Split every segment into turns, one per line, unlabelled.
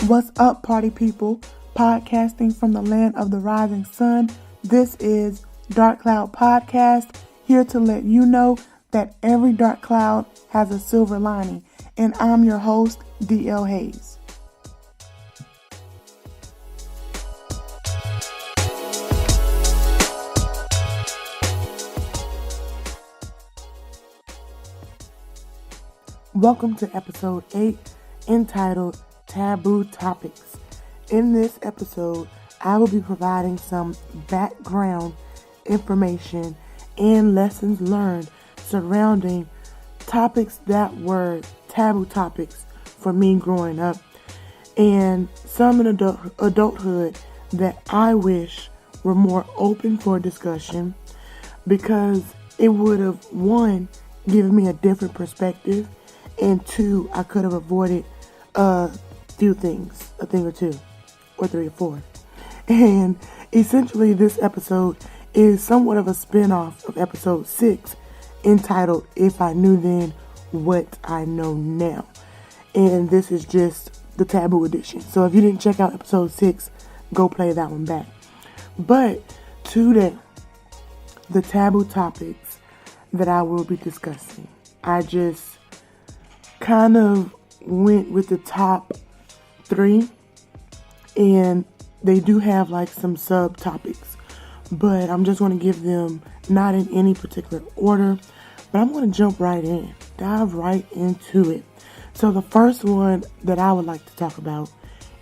What's up, party people? Podcasting from the land of the rising sun. This is Dark Cloud Podcast, here to let you know that every dark cloud has a silver lining. And I'm your host, D.L. Hayes. Welcome to episode 8, entitled Taboo Topics. In this episode, I will be providing some background information and lessons learned surrounding topics that were taboo topics for me growing up, and some in adulthood that I wish were more open for discussion, because it would have, one, given me a different perspective, and two, I could have avoided a few things, a thing or two, or 3 or 4. And essentially this episode is somewhat of a spin-off of episode 6, entitled If I Knew Then What I Know Now. And this is just the taboo edition. So if you didn't check out episode 6, go play that one back. But today, the taboo topics that I will be discussing, I just kind of went with the top 3, and they do have like some subtopics, but I'm just going to give them not in any particular order, but I'm going to jump right in, dive right into it. So the first one that I would like to talk about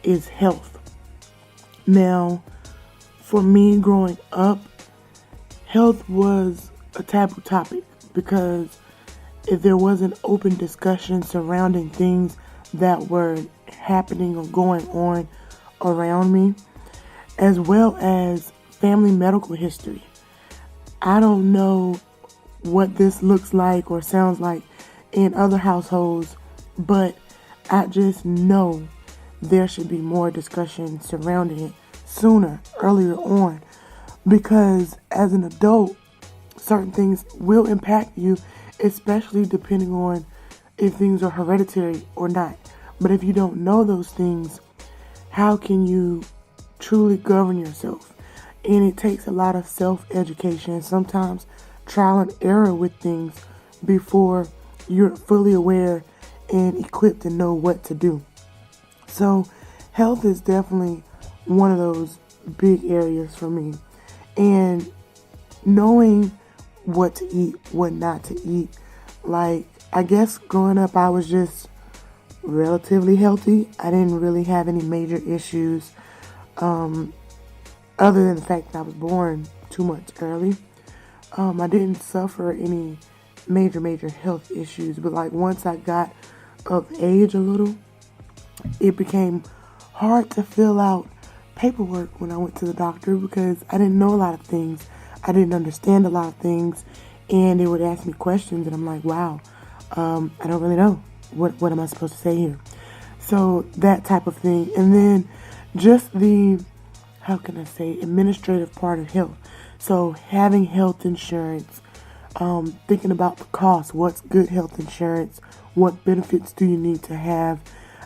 is health. Now, for me growing up, health was a taboo topic, because if there was an open discussion surrounding things that were happening or going on around me, as well as family medical history. I don't know what this looks like or sounds like in other households, but I just know there should be more discussion surrounding it sooner, earlier on, because as an adult, certain things will impact you, especially depending on if things are hereditary or not. But if you don't know those things, how can you truly govern yourself? And it takes a lot of self-education, sometimes trial and error with things before you're fully aware and equipped to know what to do. So health is definitely one of those big areas for me. And knowing what to eat, what not to eat. Like, I guess growing up, I was just relatively healthy. I didn't really have any major issues, other than the fact that I was born 2 months early. I didn't suffer any major health issues, but like once I got of age a little, it became hard to fill out paperwork when I went to the doctor, because I didn't know a lot of things. I didn't understand a lot of things, and they would ask me questions, and I'm like, wow, I don't really know. What am I supposed to say here? So that type of thing. And then just the, administrative part of health. So having health insurance, thinking about the cost, what's good health insurance, what benefits do you need to have?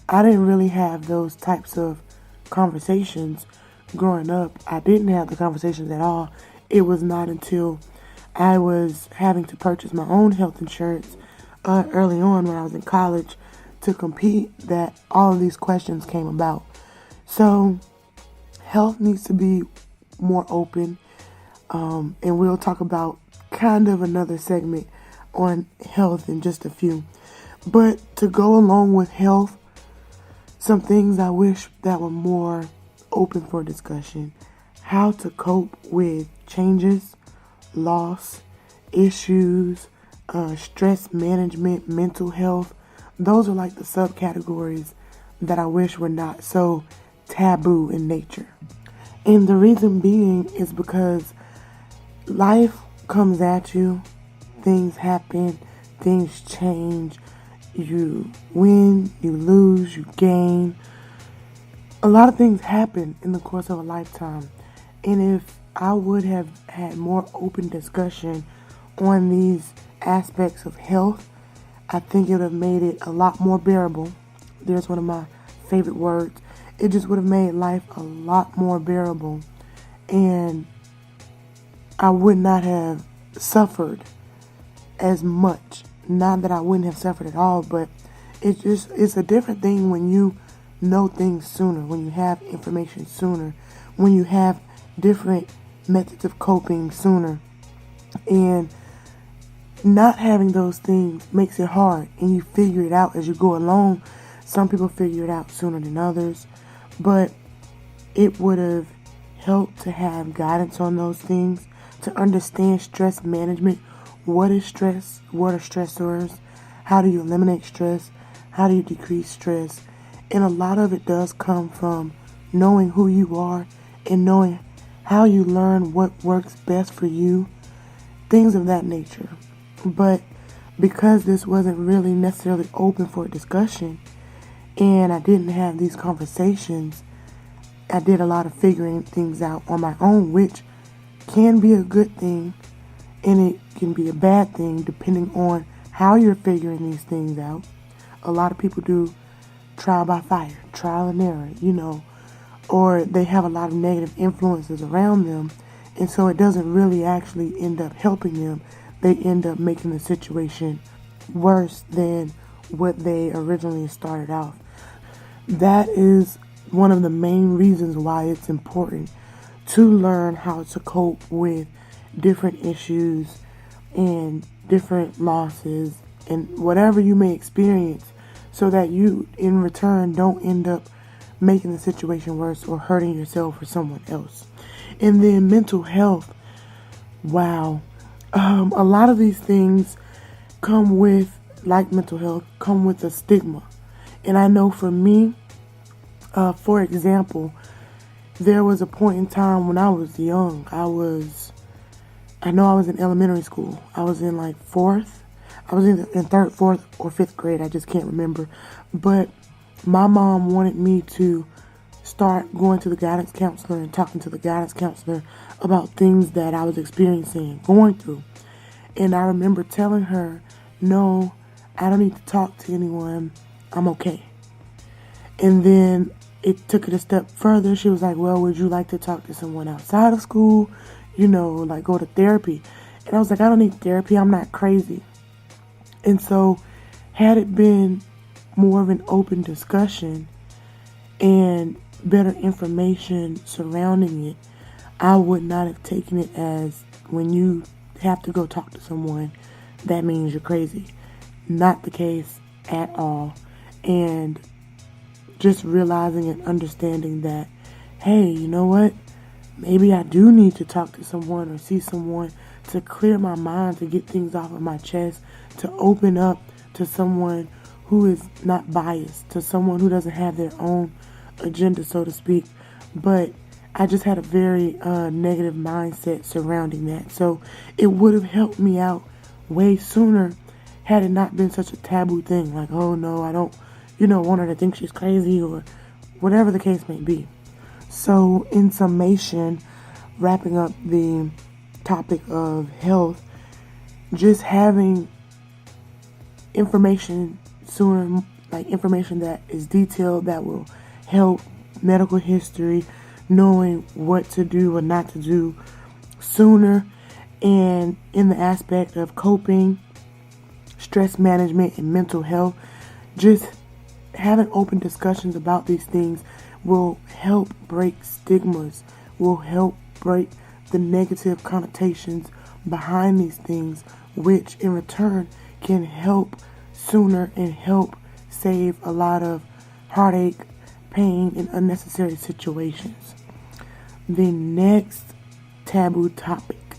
I didn't really have those types of conversations growing up. I didn't have the conversations at all. It was not until I was having to purchase my own health insurance early on when I was in college to compete that all of these questions came about. So health needs to be more open, and we'll talk about kind of another segment on health in just a few. But to go along with health, some things I wish that were more open for discussion: how to cope with changes, loss, issues, stress management, mental health. Those are like the subcategories that I wish were not so taboo in nature. And the reason being is because life comes at you, things happen, things change, you win, you lose, you gain. A lot of things happen in the course of a lifetime. And if I would have had more open discussion on these aspects of health, I think it would have made it a lot more bearable. There's one of my favorite words. it just would have made life a lot more bearable, and I would not have suffered as much. Not that I wouldn't have suffered at all, but it's a different thing when you know things sooner, when you have information sooner, when you have different methods of coping sooner. And not having those things makes it hard, and you figure it out as you go along. Some people figure it out sooner than others, but it would have helped to have guidance on those things, to understand stress management. What is stress? What are stressors? How do you eliminate stress? How do you decrease stress? And a lot of it does come from knowing who you are and knowing how you learn what works best for you, things of that nature. But because this wasn't really necessarily open for discussion, and I didn't have these conversations, I did a lot of figuring things out on my own, which can be a good thing, and it can be a bad thing depending on how you're figuring these things out. A lot of people do trial by fire, trial and error, or they have a lot of negative influences around them, and so it doesn't really actually end up helping them. They end up making the situation worse than what they originally started off. That is one of the main reasons why it's important to learn how to cope with different issues and different losses and whatever you may experience, so that you in return don't end up making the situation worse or hurting yourself or someone else. And then mental health. Wow. A lot of these things come with, like mental health, come with a stigma. And I know for me, for example, there was a point in time when I was young. I was in elementary school. I was in like fourth. I was in third, fourth, or fifth grade. I just can't remember. But my mom wanted me to start going to the guidance counselor and talking to the guidance counselor about things that I was experiencing and going through. And I remember telling her, no, I don't need to talk to anyone. I'm okay. And then it took it a step further. She was like, well, would you like to talk to someone outside of school? Like go to therapy. And I was like, I don't need therapy. I'm not crazy. And so had it been more of an open discussion and better information surrounding it, I would not have taken it as when you have to go talk to someone, that means you're crazy. Not the case at all. And just realizing and understanding that, hey, you know what? Maybe I do need to talk to someone or see someone to clear my mind, to get things off of my chest, to open up to someone who is not biased, to someone who doesn't have their own agenda, so to speak. But I just had a very negative mindset surrounding that. So it would have helped me out way sooner had it not been such a taboo thing. Like, oh no, I don't, want her to think she's crazy or whatever the case may be. So in summation, wrapping up the topic of health, just having information sooner, like information that is detailed, that will help, medical history, knowing what to do or not to do sooner, and in the aspect of coping, stress management, and mental health, just having open discussions about these things will help break stigmas, will help break the negative connotations behind these things, which in return can help sooner and help save a lot of heartache, pain, and unnecessary situations. The next taboo topic.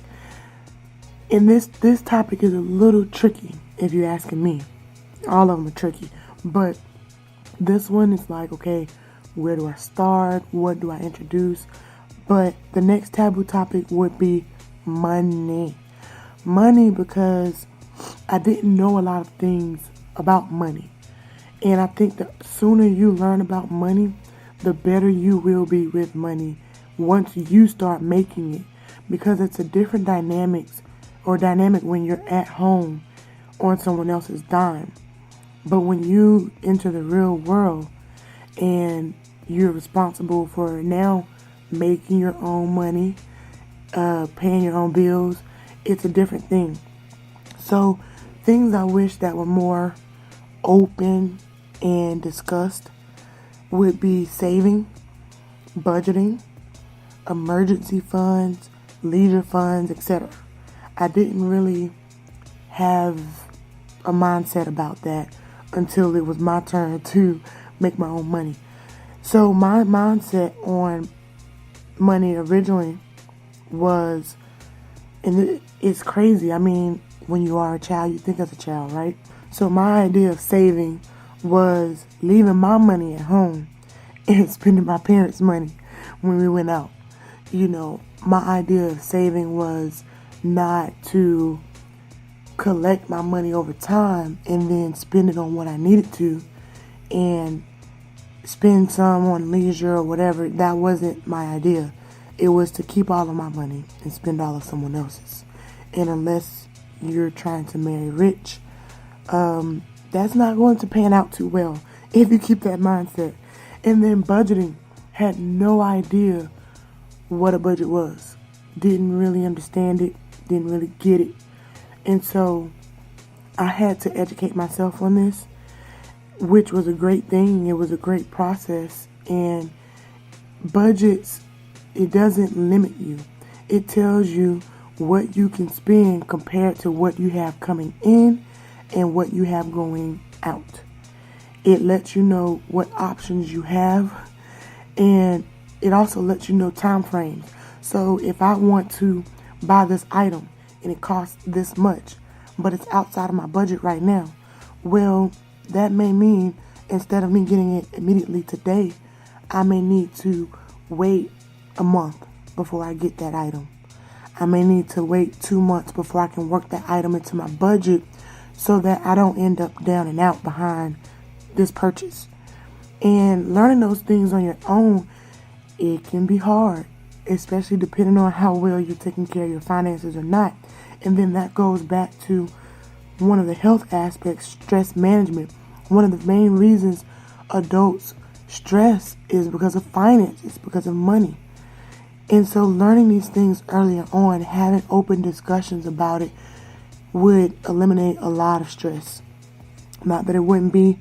And this topic is a little tricky, if you're asking me. All of them are tricky. But this one is like, okay, where do I start? What do I introduce? But the next taboo topic would be money. Money, because I didn't know a lot of things about money. And I think the sooner you learn about money, the better you will be with money once you start making it. Because it's a different dynamic when you're at home on someone else's dime. But when you enter the real world and you're responsible for now making your own money, paying your own bills. It's a different thing. So things I wish that were more open and discussed would be saving, budgeting, emergency funds, leisure funds, etc. I didn't really have a mindset about that until it was my turn to make my own money. So my mindset on money originally was, and it's crazy. I mean, when you are a child, you think as a child, right? So my idea of saving was leaving my money at home and spending my parents' money when we went out. You know, my idea of saving was not to collect my money over time and then spend it on what I needed to and spend some on leisure or whatever. That wasn't my idea. It was to keep all of my money and spend all of someone else's. And unless you're trying to marry rich, that's not going to pan out too well if you keep that mindset. And then budgeting, had no idea what a budget was. Didn't really understand it, didn't really get it. And so I had to educate myself on this, which was a great thing. It was a great process. And budgets, it doesn't limit you. It tells you what you can spend compared to what you have coming in and what you have going out. It lets you know what options you have, and it also lets you know time frames. So if I want to buy this item and it costs this much, but it's outside of my budget right now, well, that may mean instead of me getting it immediately today, I may need to wait a month before I get that item. I may need to wait 2 months before I can work that item into my budget so that I don't end up down and out behind this purchase. And learning those things on your own, it can be hard, especially depending on how well you're taking care of your finances or not. And then that goes back to one of the health aspects, stress management. One of the main reasons adults stress is because of finances, because of money. And so learning these things earlier on, having open discussions about it, would eliminate a lot of stress. Not that it wouldn't be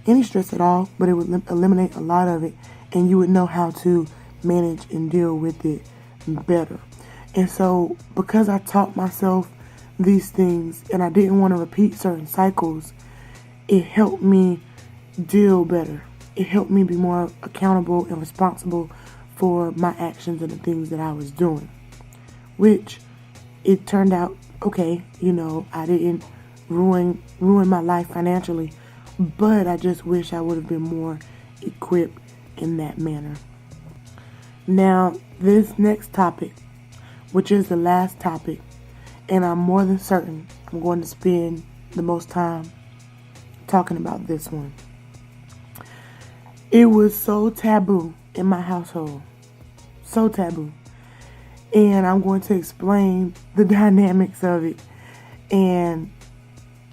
any stress at all, but it would eliminate a lot of it, and you would know how to manage and deal with it better. And so because I taught myself these things and I didn't want to repeat certain cycles, it helped me deal better. It helped me be more accountable and responsible for my actions and the things that I was doing, which it turned out okay. You know, I didn't ruin my life financially, but I just wish I would have been more equipped in that manner. Now, this next topic, which is the last topic, and I'm more than certain I'm going to spend the most time talking about this one. It was so taboo in my household. So taboo. And I'm going to explain the dynamics of it and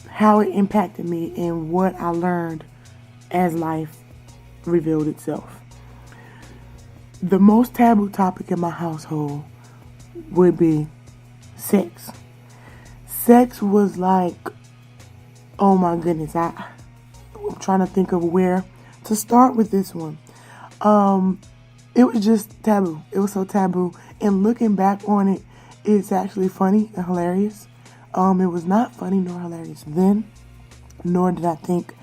how it impacted me and what I learned as life revealed itself. The most taboo topic in my household would be sex. Sex was like, oh my goodness, I'm trying to think of where to start with this one. It was just taboo. It was so taboo. And looking back on it, it's actually funny and hilarious. It was not funny nor hilarious then, nor did I think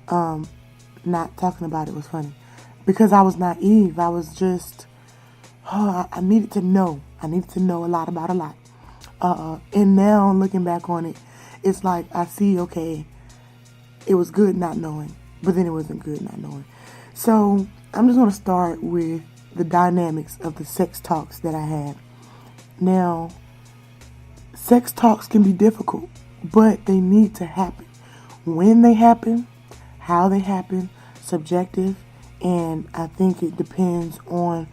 not talking about it was funny. Because I was naive. I was just, I needed to know. I needed to know a lot about a lot. And now looking back on it, it's like I see, okay, it was good not knowing, but then it wasn't good not knowing. So I'm just going to start with the dynamics of the sex talks that I had. Now, sex talks can be difficult, but they need to happen. When they happen, how they happen, subjective, and I think it depends on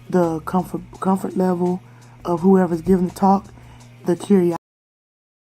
the comfort level of whoever's giving the talk, the curiosity.